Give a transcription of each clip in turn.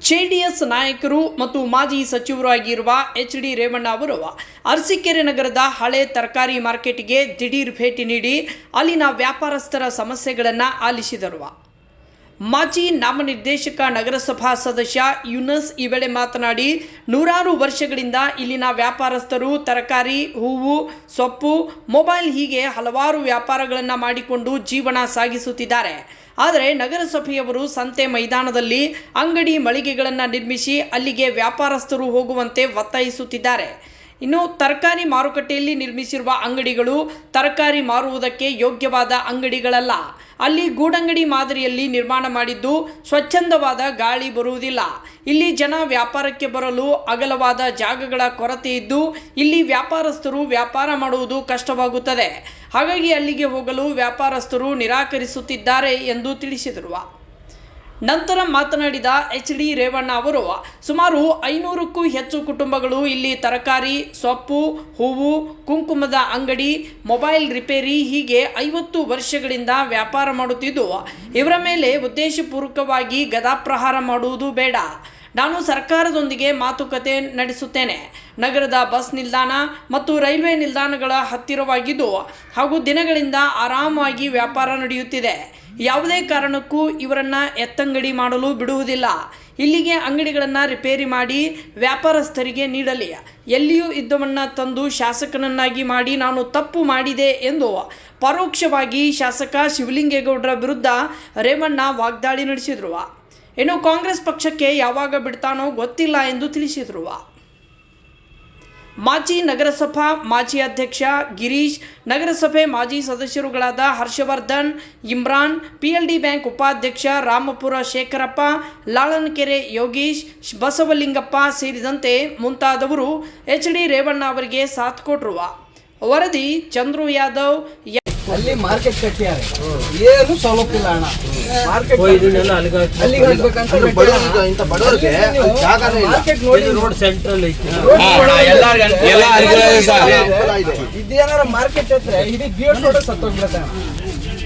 JDS ನಾಯಕರು ಮತ್ತು ಮಾಜಿ ಸಚಿವರು ಆಗಿರುವ ಎಚ್.ಡಿ. ರೇವಣ್ಣ ಅವರು ಅರಸೀಕೆರೆ ನಗರದ ಹಳೆ ತರಕಾರಿ ಮಾರ್ಕೆಟ್ಗೆ ದಿಢೀರ್ ಭೇಟಿ ನೀಡಿ ಅಲ್ಲಿನ ವ್ಯಾಪಾರಸ್ಥರ ಸಮಸ್ಯೆಗಳನ್ನು ಆಲಿಸಿದರು. ಮಾಜಿ ನಾಮನಿರ್ದೇಶಕ ನಗರಸಭಾ ಸದಸ್ಯ ಯೂನಸ್ ಈ ವೇಳೆ ಮಾತನಾಡಿ, ನೂರಾರು ವರ್ಷಗಳಿಂದ ಇಲ್ಲಿನ ವ್ಯಾಪಾರಸ್ಥರು ತರಕಾರಿ, ಹೂವು, ಸೊಪ್ಪು, ಮೊಬೈಲ್ ಹೀಗೆ ಹಲವಾರು ವ್ಯಾಪಾರಗಳನ್ನು ಮಾಡಿಕೊಂಡು ಜೀವನ ಸಾಗಿಸುತ್ತಿದ್ದಾರೆ. ಆದರೆ ನಗರಸಭೆಯವರು ಸಂತೆ ಮೈದಾನದಲ್ಲಿ ಅಂಗಡಿ ಮಳಿಗೆಗಳನ್ನು ನಿರ್ಮಿಸಿ ಅಲ್ಲಿಗೆ ವ್ಯಾಪಾರಸ್ಥರು ಹೋಗುವಂತೆ ಒತ್ತಾಯಿಸುತ್ತಿದ್ದಾರೆ. ಇನ್ನು ತರಕಾರಿ ಮಾರುಕಟ್ಟೆಯಲ್ಲಿ ನಿರ್ಮಿಸಿರುವ ಅಂಗಡಿಗಳು ತರಕಾರಿ ಮಾರುವುದಕ್ಕೆ ಯೋಗ್ಯವಾದ ಅಂಗಡಿಗಳಲ್ಲ. ಅಲ್ಲಿ ಗೂಡಂಗಡಿ ಮಾದರಿಯಲ್ಲಿ ನಿರ್ಮಾಣ ಮಾಡಿದ್ದು ಸ್ವಚ್ಛಂದವಾದ ಗಾಳಿ ಬರುವುದಿಲ್ಲ. ಇಲ್ಲಿ ಜನ ವ್ಯಾಪಾರಕ್ಕೆ ಬರಲು ಅಗಲವಾದ ಜಾಗಗಳ ಕೊರತೆ ಇದ್ದು ಇಲ್ಲಿ ವ್ಯಾಪಾರಸ್ಥರು ವ್ಯಾಪಾರ ಮಾಡುವುದು ಕಷ್ಟವಾಗುತ್ತದೆ. ಹಾಗಾಗಿ ಅಲ್ಲಿಗೆ ಹೋಗಲು ವ್ಯಾಪಾರಸ್ಥರು ನಿರಾಕರಿಸುತ್ತಿದ್ದಾರೆ ಎಂದು ತಿಳಿಸಿದರು. ನಂತರ ಮಾತನಾಡಿದ ಎಚ್.ಡಿ. ರೇವಣ್ಣ ಅವರು, ಸುಮಾರು 500ಕ್ಕೂ ಹೆಚ್ಚು ಕುಟುಂಬಗಳು ಇಲ್ಲಿ ತರಕಾರಿ, ಸೊಪ್ಪು, ಹೂವು, ಕುಂಕುಮದ ಅಂಗಡಿ, ಮೊಬೈಲ್ ರಿಪೇರಿ ಹೀಗೆ 50 ವರ್ಷಗಳಿಂದ ವ್ಯಾಪಾರ ಮಾಡುತ್ತಿದ್ದು ಇವರ ಮೇಲೆ ಉದ್ದೇಶಪೂರ್ವಕವಾಗಿ ಗದಾಪ್ರಹಾರ ಮಾಡುವುದು ಬೇಡ. ನಾನು ಸರ್ಕಾರದೊಂದಿಗೆ ಮಾತುಕತೆ ನಡೆಸುತ್ತೇನೆ. ನಗರದ ಬಸ್ ನಿಲ್ದಾಣ ಮತ್ತು ರೈಲ್ವೆ ನಿಲ್ದಾಣಗಳ ಹತ್ತಿರವಾಗಿದ್ದು ಹಾಗೂ ದಿನಗಳಿಂದ ಆರಾಮಾಗಿ ವ್ಯಾಪಾರ ನಡೆಯುತ್ತಿದೆ. ಯಾವುದೇ ಕಾರಣಕ್ಕೂ ಇವರನ್ನು ಎತ್ತಂಗಡಿ ಮಾಡಲು ಬಿಡುವುದಿಲ್ಲ. ಇಲ್ಲಿಗೆ ಅಂಗಡಿಗಳನ್ನು ರಿಪೇರಿ ಮಾಡಿ ವ್ಯಾಪಾರಸ್ಥರಿಗೆ ನೀಡಲಿ. ಎಲ್ಲಿಯೂ ಇದ್ದವನ್ನ ತಂದು ಶಾಸಕನನ್ನಾಗಿ ಮಾಡಿ ನಾನು ತಪ್ಪು ಮಾಡಿದೆ ಎಂದು ಪರೋಕ್ಷವಾಗಿ ಶಾಸಕ ಶಿವಲಿಂಗೇಗೌಡರ ವಿರುದ್ಧ ರೇವಣ್ಣ ವಾಗ್ದಾಳಿ ನಡೆಸಿದರು. ಇನ್ನು ಕಾಂಗ್ರೆಸ್ ಪಕ್ಷಕ್ಕೆ ಯಾವಾಗ ಬಿಡ್ತಾನೋ ಗೊತ್ತಿಲ್ಲ ಎಂದು ತಿಳಿಸಿದರು. ಮಾಜಿ ನಗರಸಭಾ ಮಾಜಿ ಅಧ್ಯಕ್ಷ ಗಿರೀಶ್, ನಗರಸಭೆ ಮಾಜಿ ಸದಸ್ಯರುಗಳಾದ ಹರ್ಷವರ್ಧನ್, ಇಮ್ರಾನ್, ಪಿಎಲ್ಡಿ ಬ್ಯಾಂಕ್ ಉಪಾಧ್ಯಕ್ಷ ರಾಮಪುರ ಶೇಖರಪ್ಪ, ಲಾಳನಕೆರೆ ಯೋಗೀಶ್, ಬಸವಲಿಂಗಪ್ಪ ಸೇರಿದಂತೆ ಮುಂತಾದವರು ಎಚ್.ಡಿ. ರೇವಣ್ಣ ಅವರಿಗೆ ಸಾಥ್ ಕೊಟ್ಟರು. ವರದಿ ಚಂದ್ರು ಯಾದವ್. ಅಲ್ಲಿ ಮಾರ್ಕೆಟ್ ಕಟ್ಟಿದ್ದಾರೆ, ಏನು ಸೌಲಭ್ಯ ಇಲ್ಲ ಅಣ್ಣ. ಮಾರ್ಕೆಟ್ ರೋಡ್ ಸೆಂಟ್ರಲ್ ಐತಿ. ಇದೇನಾರ ಮಾರ್ಕೆಟ್ ಹತ್ರ ಇಡೀ ಗಿಯೋಸ್ ರೋಡ್ ಸತ್ತೋಗ್ಬಿಡುತ್ತೆ.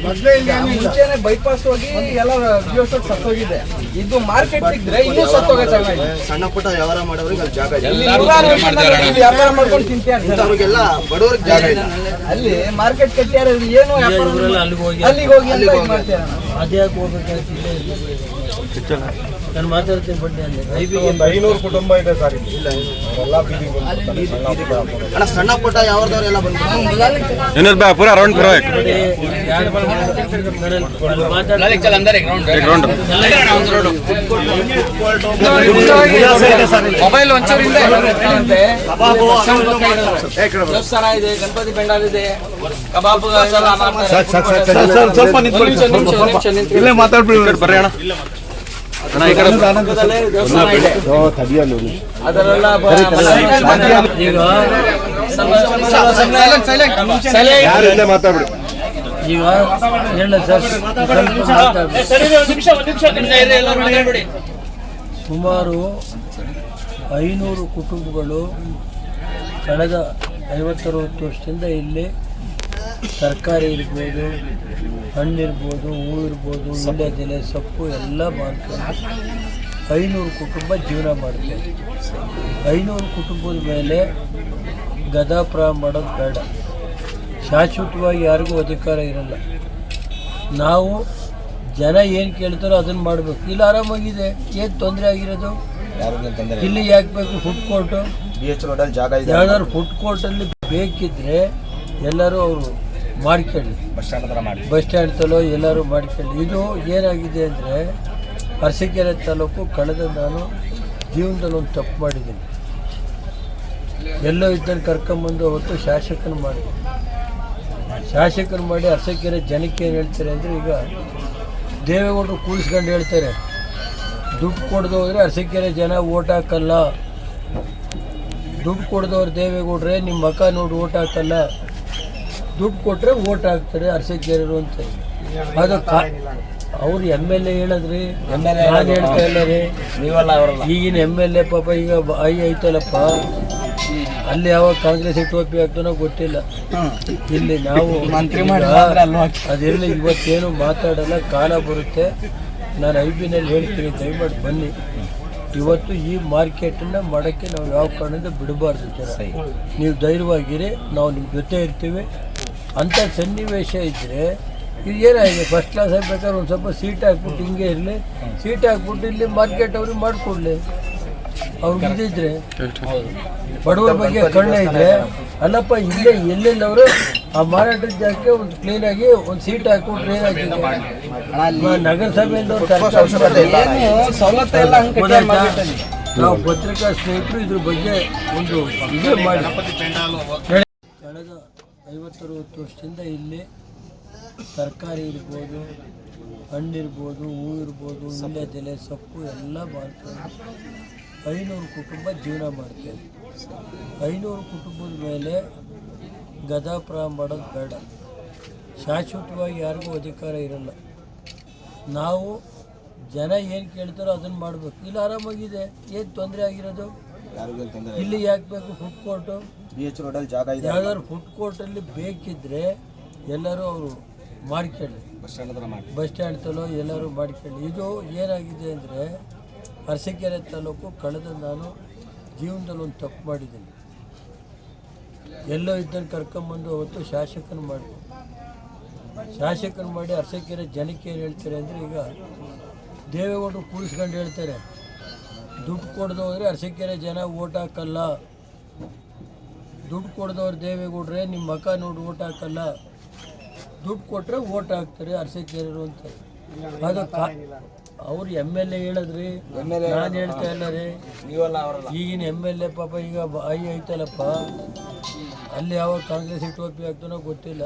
ಮುಂಚೆನೆ ಬೈಪಾಸ್ ಹೋಗಿ ಎಲ್ಲ ಗಿಯೋಸ್ ರೋಡ್ ಸತ್ತೋಗಿದೆ. ಇದು ಮಾರ್ಕೆಟ್ ಸಿಕ್ಕಿದ್ರೆ ಇನ್ನೂ ಸತ್ತೋಗುತ್ತೆ. ಸಣ್ಣ ಪುಟ್ಟ ವ್ಯವಹಾರ ಮಾಡೋರಿಗೆ ಅಲ್ಲಿ ಜಾಗ ವ್ಯಾಪಾರ ಮಾಡ್ಕೊಂಡು ತಿಂತಾರೆ. ಬಡವರಿಗೆ ಜಾಗ ಇಲ್ಲ. ಅಲ್ಲಿ ಮಾರ್ಕೆಟ್ ಕಟ್ಟ್ಯಾರ, ಏನು ಅಲ್ಲಿಗೆ ಹೋಗಿ ಮಾಡ್ತಾರೆ. ಅದ್ಯಾಕೆ ಹೋಗ್ಬೇಕಾಗ್ತಿಲ್ಲ. ನಾನು ಮಾತಾಡ್ತೀನಿ ಬಡ್ಡಿ ಅಂದ್ರೆ 500 ಕುಟುಂಬ ಇದೆ ಸರ್. ಅಣ್ಣ ಸಣ್ಣ ಪುಟ್ಟ ಯಾವ್ದವ್ರೆಲ್ಲ ಬಂದು ಪೂರ ರೌಂಡ್ ಮೊಬೈಲ್ ಒಂಚೂರಿಂದ ದೇವಸ್ಥಾನ ಇದೆ, ಗಣಪತಿ ಪೆಂಡಾಲ್ ಇದೆ, ಕಬಾಬ್ ಸ್ವಲ್ಪ ಇಲ್ಲೇ ಮಾತಾಡ್ಬಿಡಿ ಬರ್ರಿ ಅಣ್ಣ. ದೇವಸ್ಥಾನ ಇದೆ. ಅದರೆಲ್ಲ ಮಾತಾಡ್ಬಿಡಿ. ಈಗ ಹೇಳ ಸರ್, ಸುಮಾರು 500 ಕುಟುಂಬಗಳು ಕಳೆದ 50-60 ವರ್ಷದಿಂದ ಇಲ್ಲಿ ತರಕಾರಿ ಇರ್ಬೋದು, ಹಣ್ಣಿರ್ಬೋದು, ಹೂ ಇರ್ಬೋದು, ವೀಳ್ಯದೆಲೆ, ಸೊಪ್ಪು ಎಲ್ಲ ಮಾಡ್ಕೊಂಡು 500 ಕುಟುಂಬ ಜೀವನ ಮಾಡ್ತಾರೆ. 500 ಕುಟುಂಬದ ಮೇಲೆ ಗದಾಪ್ರಹಾರ ಮಾಡೋದು ಬೇಡ. ಶಾಶ್ವತವಾಗಿ ಯಾರಿಗೂ ಅಧಿಕಾರ ಇರಲ್ಲ. ನಾವು ಜನ ಏನು ಕೇಳ್ತಾರೋ ಅದನ್ನು ಮಾಡಬೇಕು. ಇಲ್ಲಿ ಆರಾಮಾಗಿದೆ, ಏನು ತೊಂದರೆ ಆಗಿರೋದು? ಇಲ್ಲಿ ಯಾಕೆ ಬೇಕು ಫುಡ್ ಕೋರ್ಟು? ಯಾವ್ದಾದ್ರು ಫುಡ್ ಕೋರ್ಟಲ್ಲಿ ಬೇಕಿದ್ರೆ ಎಲ್ಲರೂ ಅವರು ಮಾಡ್ಕೊಳ್ಳಿ, ಬಸ್ ಸ್ಟ್ಯಾಂಡ್ ತಲೋ ಎಲ್ಲರೂ ಮಾಡ್ಕೊಳ್ಳಿ. ಇದು ಏನಾಗಿದೆ ಅಂದರೆ ಅರಸೀಕೆರೆ ತಾಲೂಕು ಕಳೆದ ನಾನು ಜೀವನದಲ್ಲಿ ಒಂದು ತಪ್ಪು ಮಾಡಿದ್ದೀನಿ. ಎಲ್ಲೋ ಇದ್ದಲ್ಲಿ ಕರ್ಕೊಂಬಂದು ಅವತ್ತು ಶಾಸಕನ ಮಾಡಿ ಅರಸೀಕೆರೆ ಜನಕ್ಕೆ ಏನು ಹೇಳ್ತಾರೆ ಅಂದರೆ, ಈಗ ದೇವೇಗೌಡರು ಕೂಡಿಸ್ಕೊಂಡು ಹೇಳ್ತಾರೆ, ದುಡ್ಡು ಕೊಡದೆ ಹೋದರೆ ಅರಸೀಕೆರೆ ಜನ ಓಟ್ ಹಾಕಲ್ಲ. ದುಡ್ಡು ಕೊಡದವ್ರು ದೇವೇಗೌಡ್ರೆ ನಿಮ್ಮ ಮಕ ನೋಡಿ ಓಟ್ ಹಾಕಲ್ಲ, ದುಡ್ಡು ಕೊಟ್ಟರೆ ಓಟ್ ಹಾಕ್ತಾರೆ ಅರಸೀಕೆರೆರು ಅಂತ. ಅದು ಅವ್ರು MLA ಹೇಳಿದ್ರಿ, ನಾನು ಹೇಳ್ತಾ ಇಲ್ಲ ರೀ. ಈಗಿನ MLA ಪಾಪ ಈಗ ಐತಲ್ಲಪ್ಪ, ಅಲ್ಲಿ ಯಾವಾಗ ಕಾಂಗ್ರೆಸ್ ಟೋಪಿ ಆಗ್ತಾನೋ ಗೊತ್ತಿಲ್ಲ. ಇಲ್ಲಿ ನಾವು ಅದಿರಲಿ, ಇವತ್ತೇನು ಮಾತಾಡಲ್ಲ, ಕಾಲ ಬರುತ್ತೆ. ನಾನು IB ನಲ್ಲಿ ಹೇಳ್ತೀನಿ, ದಯಮಾಡಿ ಬನ್ನಿ. ಇವತ್ತು ಈ ಮಾರ್ಕೆಟನ್ನು ಮಾಡೋಕ್ಕೆ ನಾವು ಯಾವ ಕಾರಣದಿಂದ ಬಿಡಬಾರ್ದು ಜನ. ನೀವು ಧೈರ್ಯವಾಗಿರಿ, ನಾವು ನಿಮ್ಮ ಜೊತೆ ಇರ್ತೀವಿ. ಅಂಥ ಸನ್ನಿವೇಶ ಇದ್ದರೆ ಇದು ಏನಾಗಿದೆ, ಫಸ್ಟ್ ಕ್ಲಾಸ್ ಆಗಬೇಕಾದ್ರೆ ಒಂದು ಸ್ವಲ್ಪ ಸೀಟ್ ಹಾಕ್ಬಿಟ್ಟು ಹಿಂಗೆ ಇರಲಿ, ಸೀಟ್ ಹಾಕ್ಬಿಟ್ಟು ಇಲ್ಲಿ ಮಾರ್ಕೆಟ್ ಅವ್ರಿಗೆ ಮಾಡಿಕೊಡ್ಲಿ. ಅವ್ರಿಗೆ ಇದ್ದಿದ್ರೆ ಬಡವರ ಬಗ್ಗೆ ಕಣ್ಣೆ ಇದ್ರೆ ಅಲ್ಲಪ್ಪ ಇಲ್ಲೇ ಎಲ್ಲೆಲ್ಲವರು ಆ ಮಾರಾಟದ ಜಾಗಕ್ಕೆ ಒಂದು ಕ್ಲೀನಾಗಿ ಒಂದು ಸೀಟ್ ಹಾಕ್ಬಿಟ್ರೆ ಏನಾಗಿದೆ, ನಗರಸಭೆಯಿಂದ ನಾವು ಪತ್ರಿಕಾ ಸ್ನೇಹಿತರು ಇದ್ರ ಬಗ್ಗೆ ಒಂದು ಇದು ಮಾಡಿ ಕಳೆದ 50-60 ವರ್ಷದಿಂದ ಇಲ್ಲಿ ತರಕಾರಿ ಇರ್ಬೋದು, ಹಣ್ಣಿರ್ಬೋದು, ಹೂ ಇರ್ಬೋದು, ವೀಳ್ಯದೆಲೆ, ಸೊಪ್ಪು ಎಲ್ಲ ಮಾಡ್ತಾರೆ. 500 ಕುಟುಂಬ ಜೀವನ ಮಾಡ್ತೇವೆ. 500 ಕುಟುಂಬದ ಮೇಲೆ ಗದಾಪ್ರಾಯ ಮಾಡೋದು ಬೇಡ. ಶಾಶ್ವತವಾಗಿ ಯಾರಿಗೂ ಅಧಿಕಾರ ಇರಲ್ಲ. ನಾವು ಜನ ಏನು ಕೇಳ್ತಾರೋ ಅದನ್ನು ಮಾಡಬೇಕು. ಇಲ್ಲಿ ಆರಾಮಾಗಿದೆ, ಏನು ತೊಂದರೆ ಆಗಿರೋದು? ಇಲ್ಲಿ ಯಾಕೆ ಬೇಕು ಫುಡ್ ಕೋರ್ಟು? ಯಾವ್ದಾದ್ರು ಫುಡ್ ಕೋರ್ಟಲ್ಲಿ ಬೇಕಿದ್ದರೆ ಎಲ್ಲರೂ ಅವರು ಮಾಡ್ಕೊಳ್ಳಿ, ಬಸ್ ಸ್ಟ್ಯಾಂಡ್ ತಲೋ ಎಲ್ಲರೂ ಮಾಡ್ಕೊಳ್ಳಿ. ಇದು ಏನಾಗಿದೆ ಅಂದರೆ ಅರಸೀಕೆರೆ ತಾಲೂಕು ಕಳೆದ ನಾನು ಜೀವನದಲ್ಲಿ ಒಂದು ತಪ್ಪು ಮಾಡಿದ್ದೀನಿ. ಎಲ್ಲೋ ಇದ್ದಲ್ಲಿ ಕರ್ಕೊಂಬಂದು ಅವತ್ತು ಶಾಸಕನ ಮಾಡಿ ಅರಸೀಕೆರೆ ಜನಕ್ಕೆ ಏನು ಹೇಳ್ತಾರೆ ಅಂದರೆ, ಈಗ ದೇವೇಗೌಡರು ಕೂರಿಸ್ಕೊಂಡು ಹೇಳ್ತಾರೆ, ದುಡ್ಡು ಕೊಡದು ಹೋದರೆ ಅರಸೀಕೆರೆ ಜನ ಓಟ್ ಹಾಕಲ್ಲ, ದುಡ್ಡು ಕೊಡದವ್ರು ದೇವೇಗೌಡ್ರೆ ನಿಮ್ಮ ಮಕ ನೋಡಿ ಓಟ್ ಹಾಕಲ್ಲ, ದುಡ್ಡು ಕೊಟ್ಟರೆ ಓಟ್ ಹಾಕ್ತಾರೆ ಅರಸೀಕೆರೆರು ಅಂತ. ಅದು ಅವ್ರು MLA ಹೇಳಿದ್ರಿ, ನಾನು ಹೇಳ್ತಾ ಇಲ್ಲ ರೀ. ಈಗಿನ MLA ಪಾಪ ಈಗ ಐತಲ್ಲಪ್ಪ, ಅಲ್ಲಿ ಯಾವ ಕಾಂಗ್ರೆಸ್ ಟೋಪಿ ಆಗ್ತಾನೋ ಗೊತ್ತಿಲ್ಲ.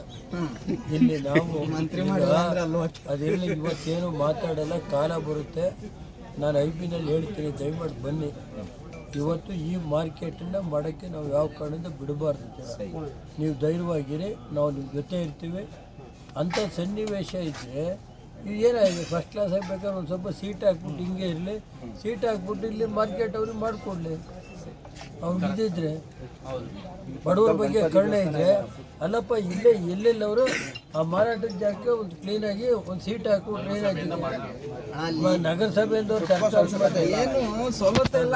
ಇಲ್ಲಿ ನಾವು ಅದಿರಲಿ, ಇವತ್ತೇನು ಮಾತಾಡಲ್ಲ, ಕಾಲ ಬರುತ್ತೆ. ನಾನು IB-ನಲ್ಲಿ ಹೇಳ್ತೀನಿ, ದಯಮಾಡಿ ಬನ್ನಿ. ಇವತ್ತು ಈ ಮಾರ್ಕೆಟನ್ನು ಮಾಡೋಕ್ಕೆ ನಾವು ಯಾವ ಕಾರಣದಿಂದ ಬಿಡಬಾರ್ದು ಜನ. ನೀವು ಧೈರ್ಯವಾಗಿರಿ, ನಾವು ನಿಮ್ಮ ಜೊತೆ ಇರ್ತೀವಿ. ಅಂಥ ಸನ್ನಿವೇಶ ಇದ್ದರೆ ಇದು ಏನಾಗಿದೆ, ಫಸ್ಟ್ ಕ್ಲಾಸ್ ಆಗಬೇಕಾದ್ರೆ ಒಂದು ಸ್ವಲ್ಪ ಸೀಟ್ ಹಾಕ್ಬಿಟ್ಟು ಹಿಂಗೆ ಇರಲಿ, ಸೀಟ್ ಹಾಕ್ಬಿಟ್ಟು ಇಲ್ಲಿ ಮಾರ್ಕೆಟ್ ಅವ್ರಿಗೆ ಮಾಡಿಕೊಡ್ಲಿ. ಅವ್ರಿಗೆ ಇದ್ದಿದ್ರೆ ಬಡವರ ಬಗ್ಗೆ ಕಣ್ಣೆ ಇದ್ದರೆ ಅಲ್ಲಪ್ಪ ಇಲ್ಲೇ ಎಲ್ಲೆಲ್ಲವರು ಆ ಮಾರಾಟದ ಜಾಗಕ್ಕೆ ಒಂದು ಕ್ಲೀನಾಗಿ ಒಂದು ಸೀಟ್ ಹಾಕ್ಬಿಟ್ರೆ ಏನಾಗಿದೆ, ನಗರಸಭೆಯಿಂದ ಏನು ಸವಲತ್ತು ಎಲ್ಲ